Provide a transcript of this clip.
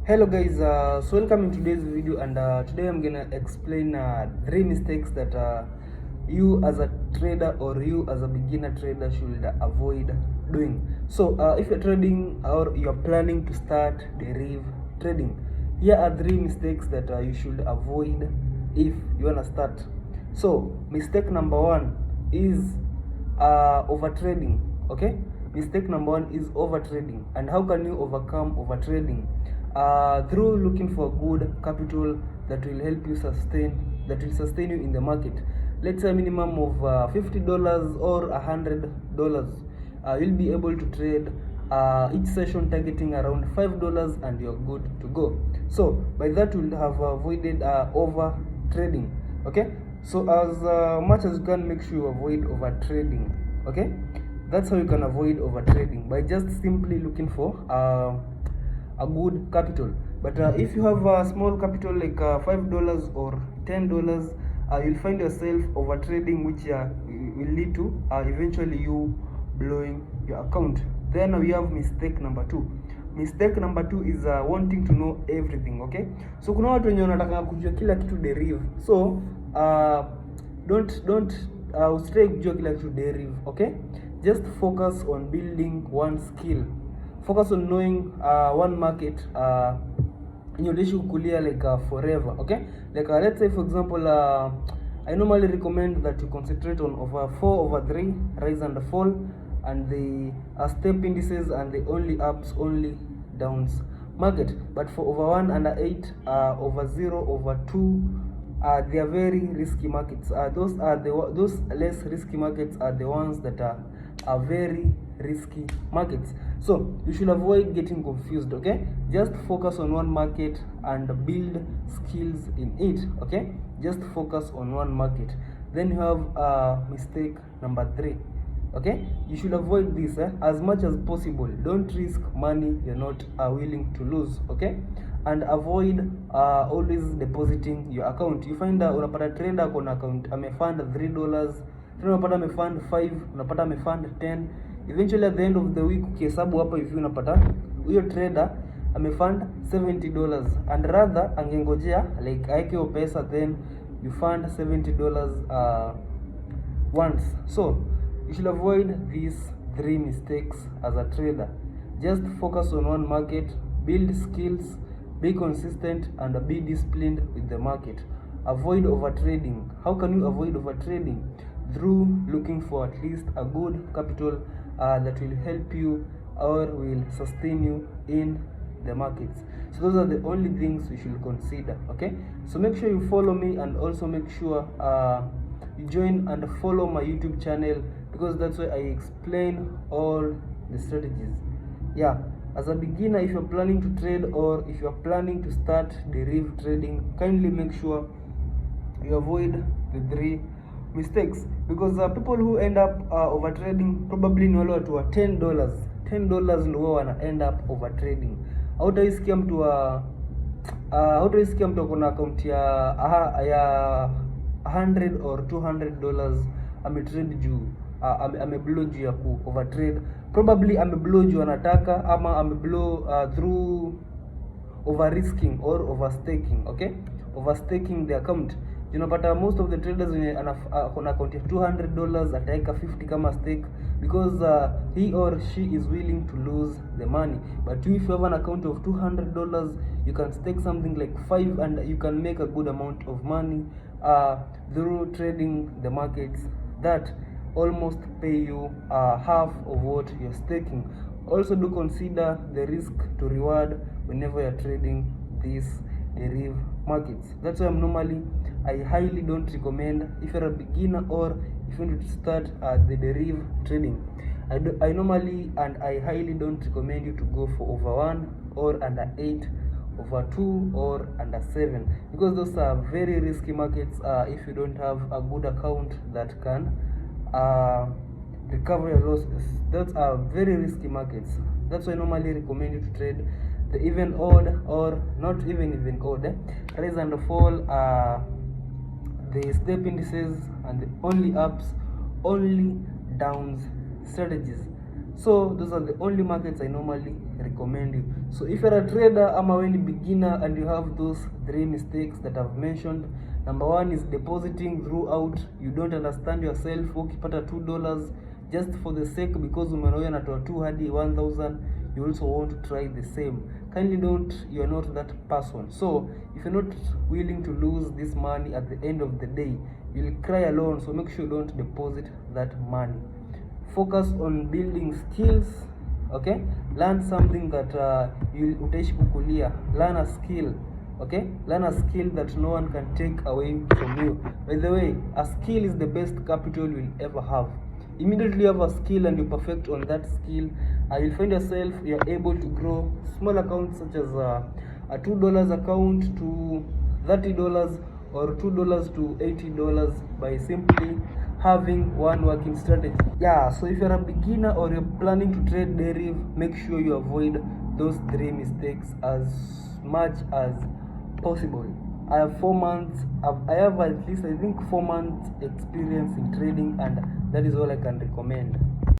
Hello guys, so welcome in today's video, and today I'm gonna explain 3 mistakes that you as a trader or you as a beginner trader should avoid doing. So if you're trading or you're planning to start derivative trading, here are 3 mistakes that you should avoid if you wanna start. So mistake number 1 is over trading. Okay, mistake number 1 is over trading. And how can you overcome over trading? Through looking for good capital that will help you sustain you in the market. Let's say a minimum of $50 or $100. You'll be able to trade each session targeting around $5, and you're good to go. So by that you'll have avoided over trading. Okay, so as much as you can, make sure you avoid over trading. Okay, that's how you can avoid over trading, by just simply looking for a good capital. But if you have a small capital like $5 or $10, you'll find yourself over trading, which will lead to eventually you blowing your account. Then we have mistake number 2. Mistake number 2 is wanting to know everything. Okay, so kuna watu wenye wanataka kujua kila kitu derive. So don't usitrai kujua kila kitu derive. Okay, just focus on building one skill. Focus on knowing one market in your kukulia like forever. Okay, like let's say for example I normally recommend that you concentrate on over 4 over 3 rise and fall, and the step indices, and the only ups only downs market. But for over 1 and 8 over 0 over 2, they are very risky markets. Those less risky markets are the ones that are very risky markets. So you should avoid getting confused. Okay, just focus on one market and build skills in it. Okay, just focus on one market. Then you have mistake number 3. Okay, you should avoid this as much as possible. Don't risk money you're not willing to lose. Okay, and avoid always depositing your account. You find unapata trader kona account amefund $3, then unapata amefund 5, unapata amefund 10. Eventually at the end of the week ukihesabu hapa hivi unapata huyo trader amefund $70, and rather angengojea like aike pesa, then you fund $70 once. So you should avoid these 3 mistakes as a trader. Just focus on one market, build skills, be consistent, and be disciplined with the market. Avoid over trading. How can you avoid over trading? Through looking for at least a good capital that will help you or will sustain you in the markets. So those are the only things you should consider. Okay, so make sure you follow me, and also make sure you join and follow my YouTube channel, because that's where I explain all the strategies. Yeah, as a beginner, if you're planning to trade or if you're planning to start derivative trading, kindly make sure you avoid the 3 mistakes, because people who end up over trading probably ni wale watu wa $10 ndio wana end up over trading. Hautaisikia mtu akona account ya $100 or $200 ametrade juu ameblow juu ya ku overtrade. Probably ameblow juu anataka, ama ameblow through over risking or overstaking. Okay, overstaking the account. Unapata most of the traders wenye kuna account ya $200 ataeka 50 kama stake, because he or she is willing to lose the money. But if you have an account of $200, you can stake something like 5, and you can make a good amount of money through trading the markets that almost pay you half of what you're staking. Also do consider the risk to reward whenever you're trading these derivative markets. That's why I highly don't recommend, if you're a beginner or if you want to start the derivative trading, I normally and I highly don't recommend you to go for over 1 or under 8, over 2 or under 7, because those are very risky markets if you don't have a good account that can recover your losses. Those are very risky markets. That's why I normally recommend you to trade the even odd, or not even odd, rise and fall, the step indices, and the only ups only downs strategies. So those are the only markets I normally recommend you. So if you're a trader ama when beginner and you have those 3 mistakes that I've mentioned, number 1 is depositing throughout. You don't understand yourself. Ukipata $2 just for the sake because umeona anatoa 2 hadi 1000, you also want to try the same. Kindly don't, you are not that person. So if you're not willing to lose this money at the end of the day, you'll cry alone. So make sure you don't deposit that money. Focus on building skills. Okay, learn something that utaishi kukulia. Learn a skill. Okay, learn a skill that no one can take away from you. By the way, a skill is the best capital you'll ever have. Immediately you have a skill and you perfect on that skill, you'll find yourself you're able to grow small accounts such as a $2 account to $30 or $2 to $80 by simply having one working strategy. Yeah, so if you're a beginner or you're planning to trade deriv, make sure you avoid those 3 mistakes as much as possible. I have 4 months, I have at least I think 4 months experience in trading, and that is all I can recommend.